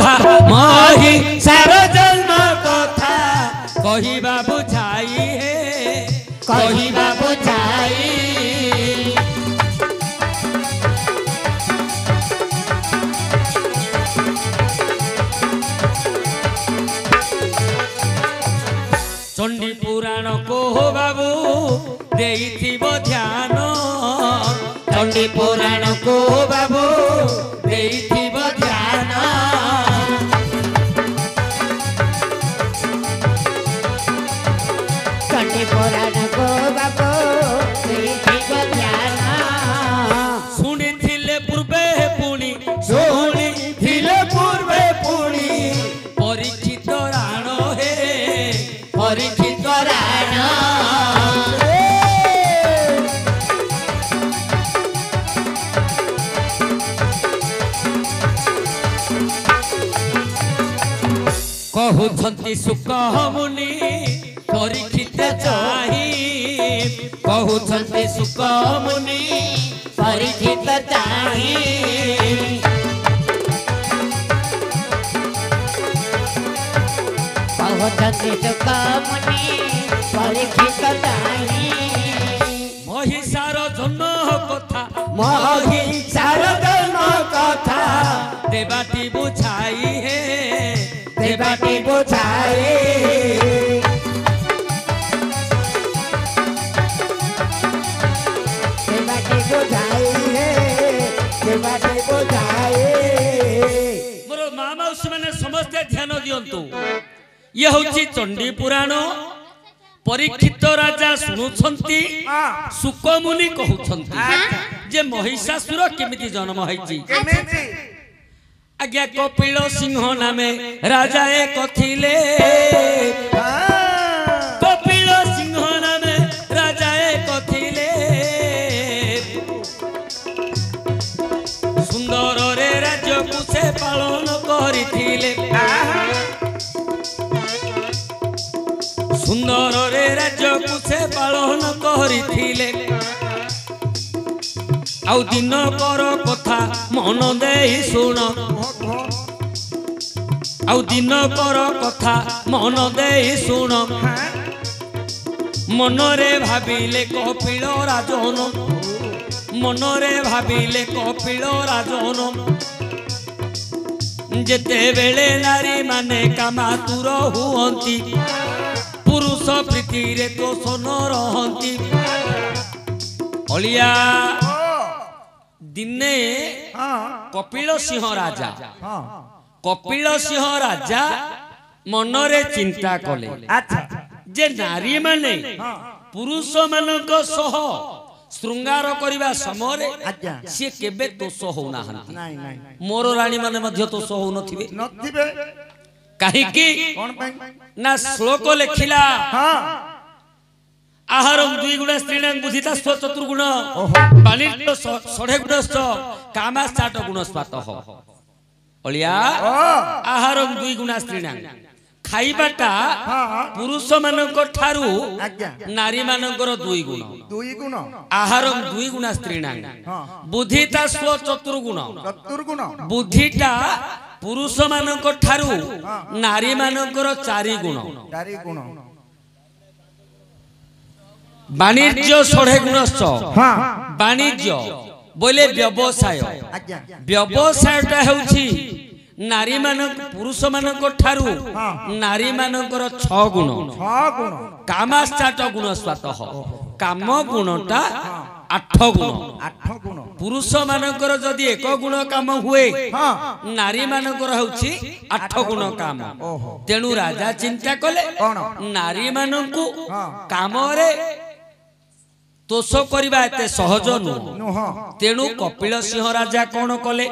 कथा मही सार जन्म कथा कहिबा बुझाई हे कहिबा बुझाई चंडी पुराण को बाबू देइथिब ध्यान चंडी पुराण को बाबू देइथिब ध्यान चंडी पुराण को बाबू देइथिब ध्यान शुणिथिले पूर्वे पुणी शुणिथिले पूर्वे पुणी परीक्षित राण हे परीक्षित राण कहउछंती सुख मुनि परीक्षित चाही कहउछंती सुख मुनि परीक्षित चाही कहउछंती सुख मुनि परीक्षित चाही महिषार जन्म कथा महिषार जन्म कथा देवाटी बुझाई हे देवाटी बुझाई देवाटी बुझाई देवाटी बुझाई मोर माँ मौसी मैंने समस्ते ध्यान दियंतु ये होची चंडी पुराण परीक्षित राजा शुणुछंती सुक मुनि कहउछंती जे महिषासुर केमिति जन्म होईची आज्ञा कपिल सिंह नामे राजा एक थिले कपिल सिंह नामे राजा एक थिले सुंदर रे राज्य को से पालन करिथिले सुंदर रे राज्य को से पालन करिथिले आउ दिन कर कथा मन दे शुण आउ दिन कर कथा मन दे शुण मनरे भाविले कपिल राजन मनरे भाविले कपिल राजन जेते बेले नारी माने कामातुर हुअंती पुरुष प्रीति रे तो सन रहंती अलिया दिने कपिल सिंह राजा मनरे चिंता कले जे नारी माने पुरुष मानक सह श्रृंगार करबा समय से केबे दोष होना मोर रानी माने मध्य दोष हो नथिबे काहे कि ना श्लोक लेखिला आहारम दुई गुण स्त्रीणां बुद्धिता चतुर्गुण बाणिज्य षडे गुणश्च कामाश्चाट गुणस्वातः अलिया आहारम दुई गुण स्त्रीणां खाइबाटा पुरुष मानक ठारू नारी मानकर दुई गुण आहारम दुई गुण स्त्रीणां बुद्धिता चतुर्गुण बुद्धिटा पुरुष मानक ठारू नारी मानकर चारि गुण वाणिज्य षडे गुणश्च वाणिज्य बोले व्यवसाय व्यवसायटा हेउछि नारी मानक पुरुष मानक ठारू नारी मानकर 6 गुण कामाश्चाट गुणस्वातः काम गुणटा 8 गुण पुरुष मानकर जदि 1 गुण काम हुए नारी मानकर होउछि 8 गुण काम तेणु राजा चिंता कले नारी मानकु काम रे तोष करबा एते सहज नुह तेणु कपिल सिंह राजा कौन कले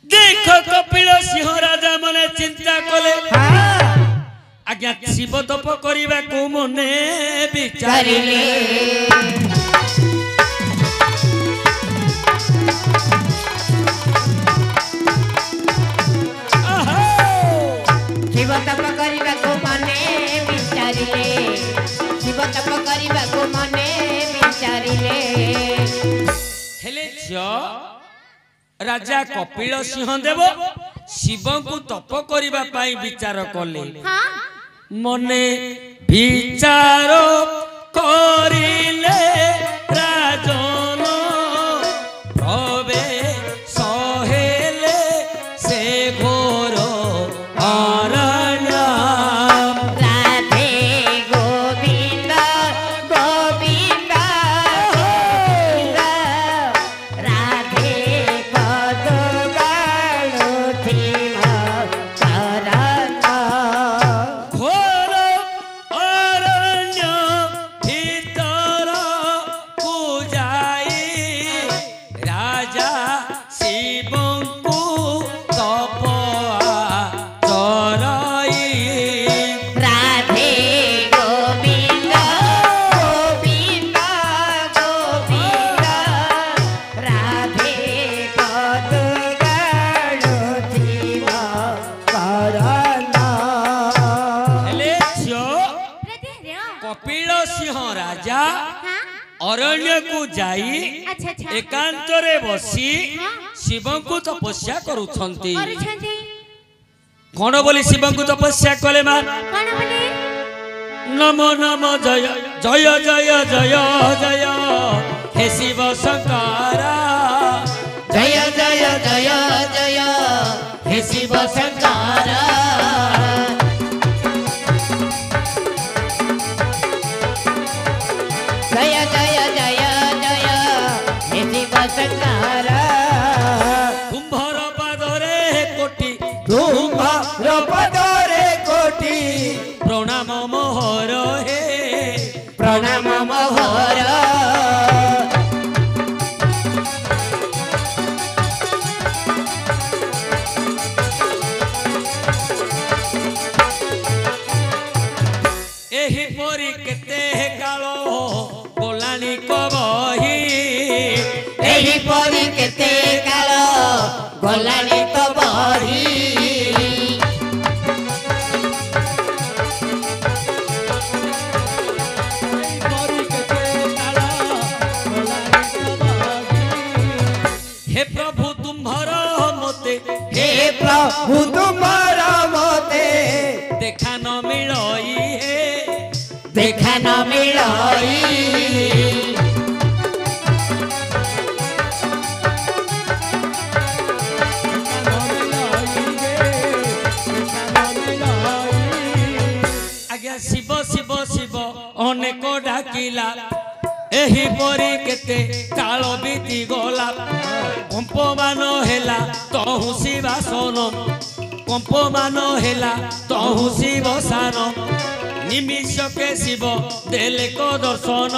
देख कपिल सिंह राजा मने चिंता कले आज्ञा शिव तप करबा को मने विचारिले शिव तप करबा को मने विचारिले शिव तप करबा को मने विचारिले हेले राजा कपिल सिंह देव शिव को तप करबा पाई विचार कले हाँ मने विचार करिले राजन प्रवे सहेले से घोर अरण्य राधे गोविंद गोविंद गोविंद राधे पदगालु थिम शरण घोर अरण्य भीतर को जाई राजा शिव को तपआ चरई राधे गोविंद गोविंद गोविंद राधे पदगालु थिम शरण हेले झियो कपिल सिंह राजा अरण्य को जाई अच्छा अच्छा एकांत रे बसी शिव को तपस्या करुछंती କରୁଛନ୍ତି कौन बोली शिव को तपस्या कले मान କଣ ବୋଲି नमो नमो जय जय जय जय जय हे शिव शंकर जय जय जय जय हे शिव शंकर जय जय जय जय हे शिव शंकर कुंभर पादरे कोटि तुम्हार पदरे कोटि प्रणाम मोहर हे प्रणाम मोहर एही परी केते काल गोलानी कबही एहीपरि केते काल गलानी तो बही हे प्रभु तुम्हार मते हे प्रभु तुम्हारा मते देखा न मिलई हे देखा न मिलई आज्ञा शिव शिव शिव अनेक डाकिला एही परी केते काल बीती गला कंपमान हेला तहु शिवासन कंपमान हेला तहु शिवसान निमिषके शिव देले को दर्शन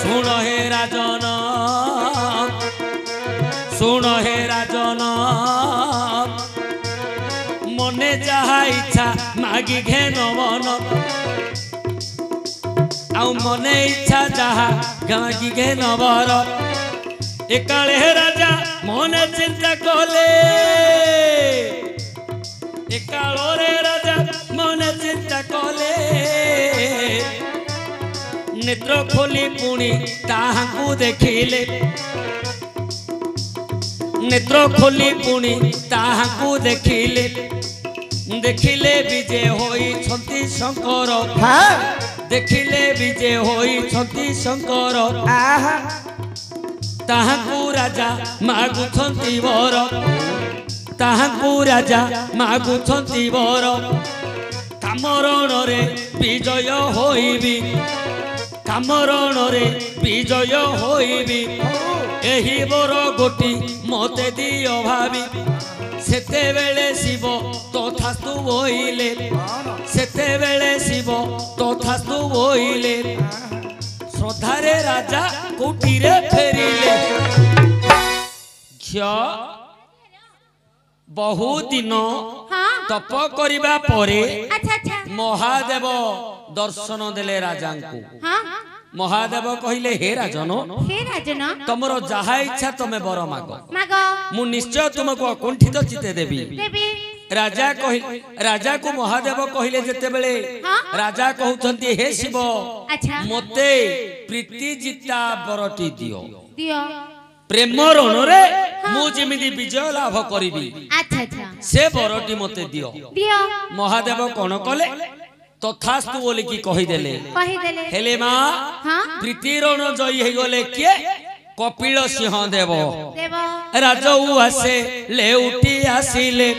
सुन हे राजन सुन हे राजन मने जहा इच्छा मागी घेन मन आउ मने इच्छा जहा मागी घेन बर एकाले राजा मने चिंता कले एकालोरे राजा मने चिंता कले नेत्र खोली पुणी ताहाकू देखिले नेत्र खोली पुणी ताहाकू देखिले देखिले विजय होई छंती शंकर देखिले विजय होई छंती शंकर ताहाकू राजा मागुछंती वर ताहाकू राजा मागुछंती वर कामरण रे विजय होइबी कामरण रे विजय होइबी एही बर गोटी मते दियो भाबी सेते बेले शिव तथास्तु बोइले सेते बेले शिव तथास्तु बोइले श्रद्धारे राजा कुटीरे फेरिले झियो बहु दिन तप करिबा परे महादेव दर्शन देले राजा को महादेव कहिले हे राजन तुमरो जहा इच्छा तमे बर मागो मु निश्चय तुमको अकुंठित चिते देबी राजा को महादेव कहिले जेते बेले राजा कहउछंती हे शिव मते प्रीति जिता बरटी दियो प्रेम रण रे मु जेमिति विजय लाभ करिबी अच्छा अच्छा से बरटी मते दियो दियो महादेव कोन कले तथास्तु बोली की कहि देले हेले मां हां प्रीतिरण जय हे गले के कपिल सिंह देव देव राजौ आसे ले उठी आसिले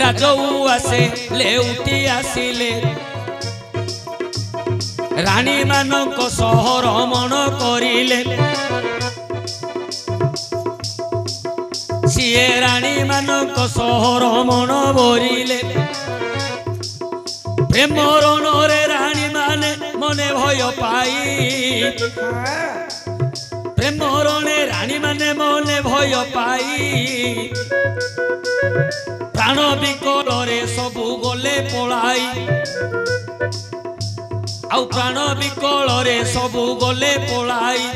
राजौ आसे ले उठी आसिले रानी मानक सहर मन करिले सीए रानी मानक सहर मन भरिले प्रेम रणरे रानी माने मने भय पाई प्रेम रणे रानी माने मने भय पाई प्राण विकलरे सबु गले पलाई आउ प्राण विकलरे सबु गले पलाई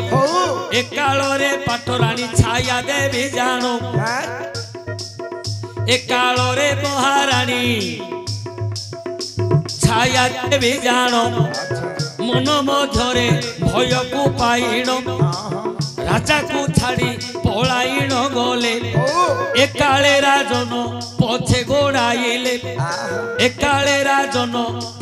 एकालरे पाटरानी छाया देवी जानो एकालरे महारानी छाया देवी जानो मन मध्यरे भय को पाइण राजा को छाड़ी पलाइण गले एकाले राजन पछे गोड़ाइले एकाले राजन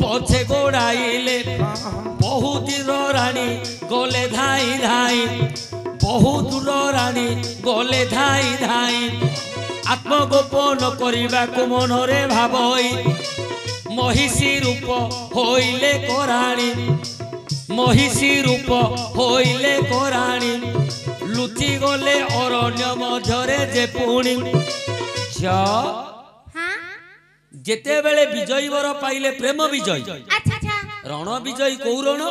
पछे गोड़ाइले बहुत दूर रानी गले धाई धाई बहुत दूर रानी गले धाई धाई आत्मगोपन करने को मनरे भावई महिषी रूप होइले कराणी महिषी रूप होइले कराणी लुचि गले अरण्य मध्यरे जे पुणी जेते बेले विजयी वर पाइले प्रेम विजयी अच्छा अच्छा रण विजयी कौ रण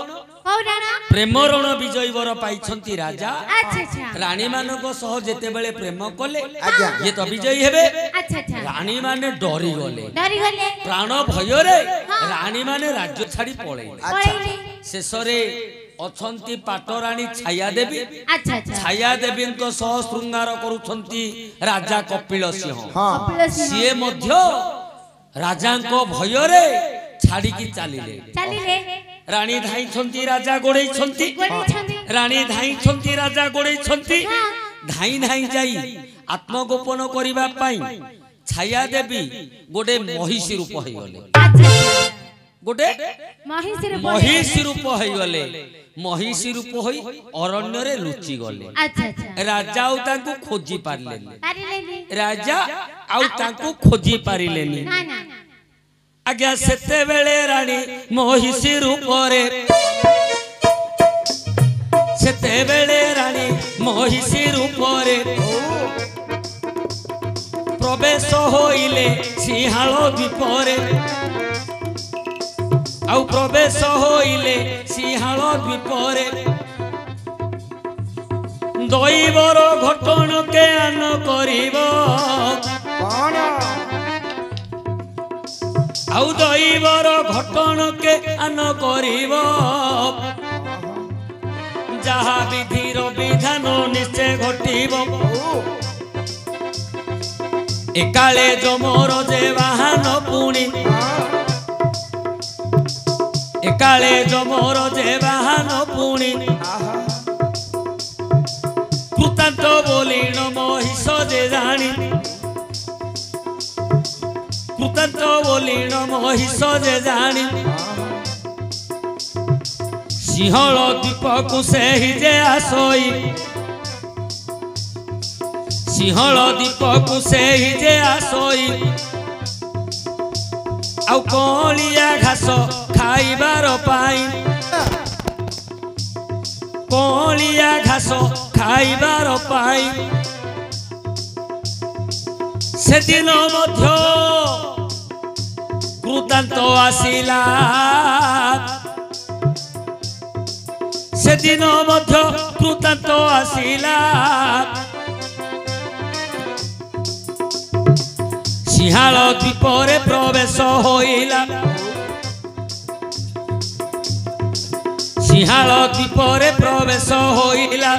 पौराण प्रेम रण विजयी वर पाइछंती राजा अच्छा अच्छा रानी मानक सह जेते बेले प्रेम कले आज्ञा ये तो विजयी हेबे अच्छा अच्छा रानी माने डरी गले प्राण भय रे रानी माने राज्य छाड़ी पळेइले पळेइले शेष रे अछंती पाटरानी छाया देवी अच्छा अच्छा छाया देवी को सह श्रृंगार करूछंती राजा कपिल सिंह हाँ सीए मध्य राजा को भय रे छाड़ी की चालिले चलिले रानी धाई छंती राजा गोड़े छंती रानी धाई छंती राजा गोड़े छंती धाई धाई जाई आत्मगोपन करिबा पाई छाया देवी गोटे महिषी रूप होई गले गोटे महिषी रूप होई गले महिषी रूप होई अरण्य रे लुचि गले अच्छा अच्छा राजा आउ तांको खोजी पारलेनी पारिले राजा आउ तांको खोजी पारिलेनी ना ना आज्ञा सेते बेले रानी महिषी रूपरे सेते बेले रानी महिषी रूपरे प्रवेश होइले सिंहाल द्वीपरे आउ प्रवेश होइले सिंहाल द्वीपरे दैवर घटन के आन करिबो आउ दैवर घटन के आन करिबो जहा विधिर विधान निश्चय घटिबो एकाले जमर जे वाहन पुणी एकाले जमर जे वाहन पुणी कृतांत बोलिण महिष जे जानी कृतांत बोलिण महिष जे जानी सिंहल द्वीप को से जे आसई सिंहल द्वीप को से जे आसई आउ कलिया घास खाइबार पाई कलिया घास खाइबार पाई से दिन मध्य कृतांत आसिला से दिन मध्य कृतांत आसिला सिंहाल द्वीपरे प्रवेश होइला सिंहाल द्वीपरे प्रवेश होइला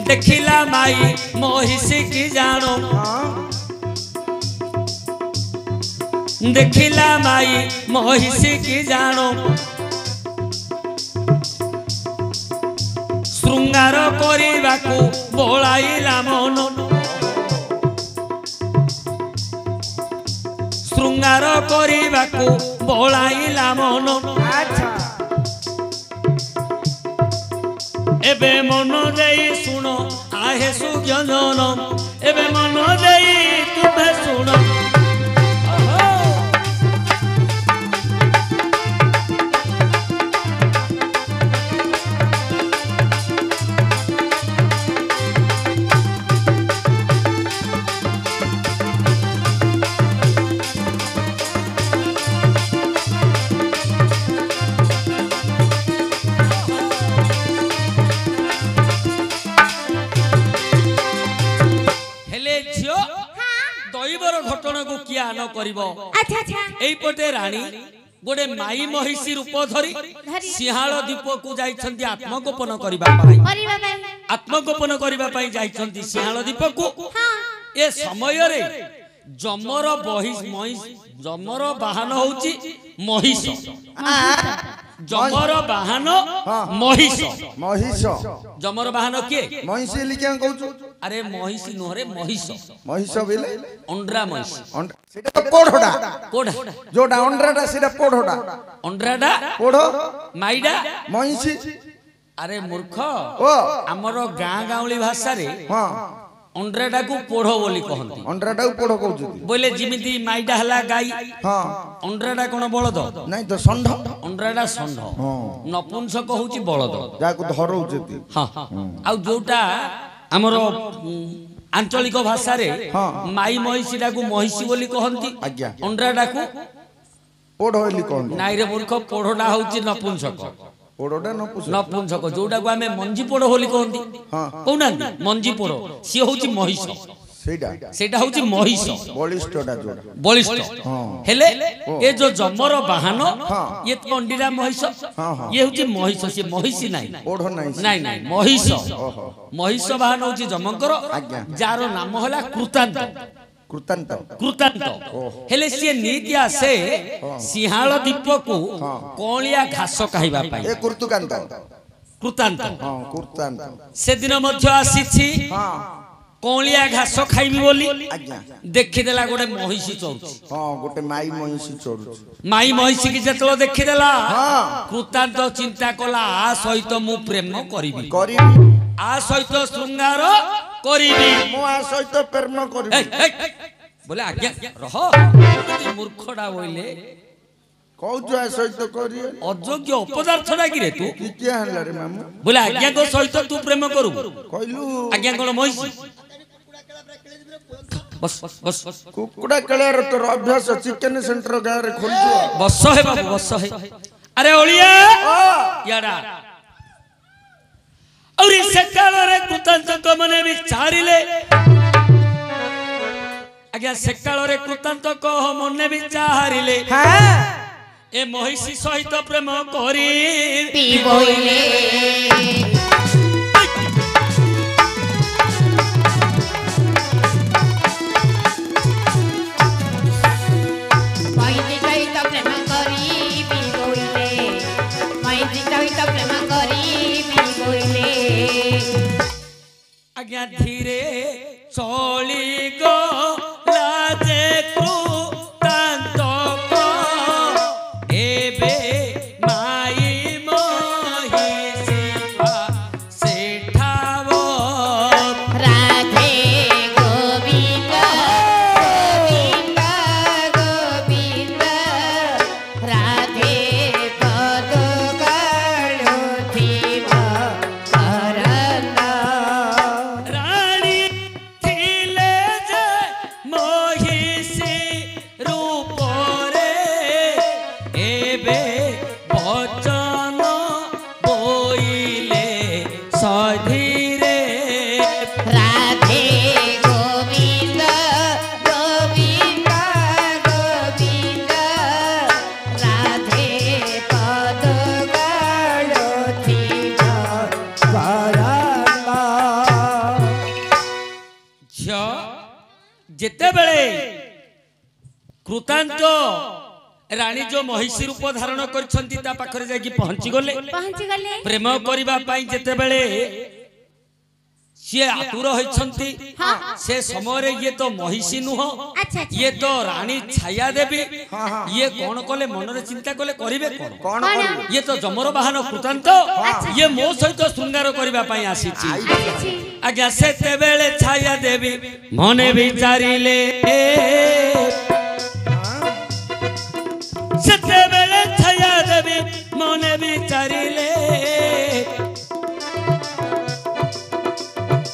देखिला माई महिषी की जानो देखिला माई महिषी की जानो ଶୃଙ୍ଗାର କରିବାକୁ ବଳାଇଲା ମନ ଶୃଙ୍ଗାର କରିବାକୁ ବଳାଇଲା ମନ ଏବେ ମନ ଦେଇ ଶୁଣ ଆହେ ସୁଜ୍ଞାନ ଏବେ ମନ ଦେଇ ତୁମେ ଶୁଣ घटना को किया न करिवो एइपटे रानी गोटे माई महिषी रूप धरी सिंहाल दीप को जाइछंती आत्मगोपन करबा पाई आत्मगोपन करबा पाई जाइछंती सिंहाल दीप को ए समय रे जमर जमर वाहन होउची महिष जमर वाहन महिष महिष जमर वाहन के महिष लिखे कहू अरे महिष नुहरे महिष महिष बेले अंड्रा महिष सेटा तो पोढोडा कोडा जोडा अंड्राडा सेटा पोढोडा अंड्राडा पोढो माइडा महिष अरे मूर्ख ओ हमर गां गाउली भाषा रे हां अंड्राडा को पोढो बोली कहंती अंड्राडा को पोढो कहउची बोले जिमिति माइडा हला गाई हां अंड्राडा कोन बळद नहीं तो षंढ अंड्राडा षंढ हां नपुंसक होउची बळद जाको धरउचती हां आ जोटा हमर आंचलिक भाषा रे माई महिषीडा को महिषी बोली कहंती आज्ञा अंड्राडा को पोढो बोली कहंती नाई रे मूर्ख पोढोडा होउची नपुंसक पोढोडा नपुंसक जोडा को हमें मंजी पोढो बोली कहंती कहना मंजी पोढो सी होउची महिष सेटा होउची महिष बलिष्ठडा जोडा बलिष्ठ हेले ए जो जमर वाहन ये कंडीरा महिष ये होउची महिष से महिषी नाही पोढो नाही नाही महिष महिष वाहन होउची जमकर जारो नाम होला कृतांत कृतांत कृतांत हेले से नीति आसे सिंहाल दीप को कोलिया घास खाइबा पाई ए कृतुकांत कृतांत हां कृतांत से दिन मध्य आसीछि हां कोलिया घास खाइबी बोली देखि देला गोटे महिषी चोरुछि हां गोटे माई महिषी चोरुछि माई महिषी की जतलो देखि देला कृतांत चिंता कला आ सहित मु प्रेम करिबी आ सहित शृंगार करिबी मु आ सहित प्रेम करिबी बोले आज्ञा रह मूर्खडा बोले कहू आ सहित करिए अयोग्य अपदार्थडा कि रे तू किया हला रे मामू बोले आज्ञा को सहित तू प्रेम करू कहलू आज्ञा कोन महिषी बस बस कुकुड़ा केलार तोर अभ्यास चिकन सेंटर गां रे खोलजो बस हे बाबू बस हे अरे ओलिया याडा और से काल रे कृतांत को मने विचारिले आज्ञा से काल रे कृतांत को मने विचारिले हां ए महिषी सहित प्रेम करी पीबोइले आज्ञा धीरे चली गो लाजे कृतांत को एबे माई महिषी सेठावो राधे गोविंद गोविंद गोविंद राधे पद काळुथिव हरन रानी थिले जे महिषी रूप रे एबे वचन बोइले सधीरे राधे गोविंद गोविंद गोविंद राधे पद काळुथिव हरन झ जेते बेले कृतांत रानी जो महिषी रूप धारण करछंती ता पाखरे जाकी पहुंची गले प्रेम करिबा पई जेते बेले सी आतुर होइछंती से समय रे ये तो महिषी नुह ये तो रानी छाया देवी ये कौन कले मन रे चिंता कले करिवे कौन ये तो जमर बाहन कृतांत ये मो सहित श्रृंगार करिबा पई आसीची आज्ञा सेते बेले छाया देवी मने विचारिले सेते बेले छाया देवी मने विचारिले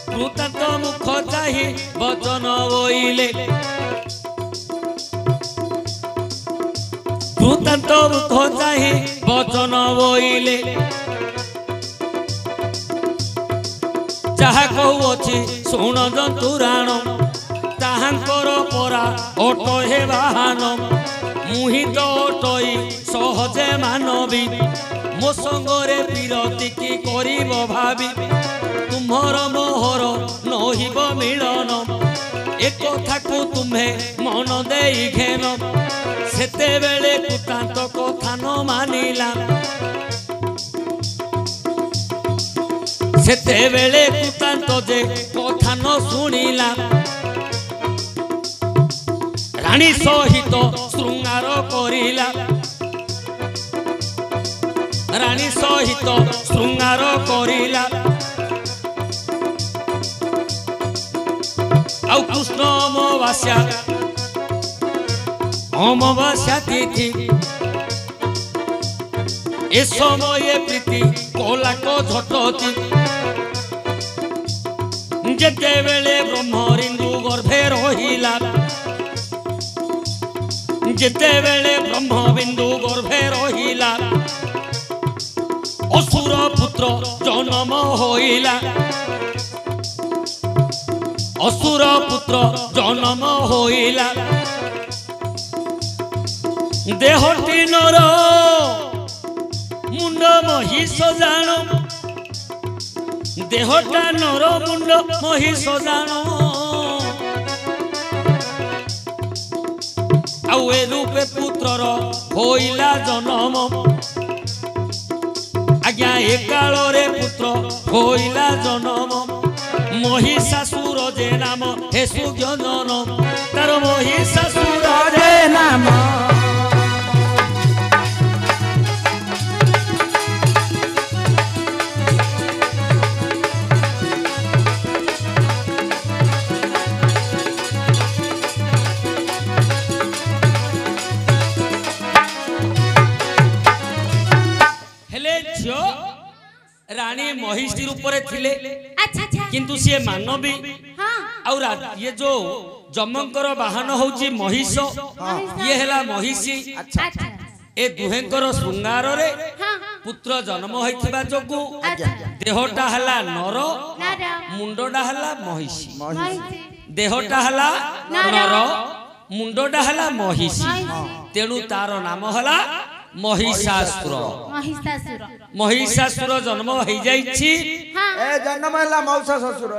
कृतांत मुख चाहि वचन बोइले कृतांत मुख चाहि वचन बोइले जहा कहूची शुण जंतुराण ताहांकर परा ओट हे बाहन मुहि तो ओटई सहजे मानवी मो संगरे विरति की करिब भाबी तुम्हर मोहर नहिब मिलन एक कथा को तुम्हें मन देई घेन सेते बेले कृतांत कथा न मानिला सेते बेले कृतांत जे कथा न शुणिला रानी सहित श्रृंगार करिला रानी सहित श्रृंगार करिला आउ कृष्ण अमावास्या तिथि ए समय प्रीति कोलाक झटती जेते बेले ब्रह्मरिंदु गर्भे रहिला जेते बेले ब्रह्मबिंदु गर्भे रहिला असुर पुत्र जन्म होइला असुर पुत्र जन्म होइला देहटी नर मुंड महिष जान देहटा नर मुंड महिष जान आउ ए रूपे पुत्रर होइला जन्म आज्ञा ए काल रे पुत्र होइला जन्म महिषासुर जे नाम हे सुज्ञान तार महिषासुर जे नाम रानी महिषी रूप थिले किंतु सी मानवी और ये जो जमंकर वाहन होची महिष ये हेला महिषी ए दुहेंकर श्रृंगार रे पुत्र जन्म होइथिबा जोगु देहटा हला नर मुंडटा हला महिषी देहटा हला नर मुंडटा हला महिषी तेणु तार नाम हला महिषासुर महिषासुर जन्म हो जाइछि ए जन्म हला मौसा ससुर।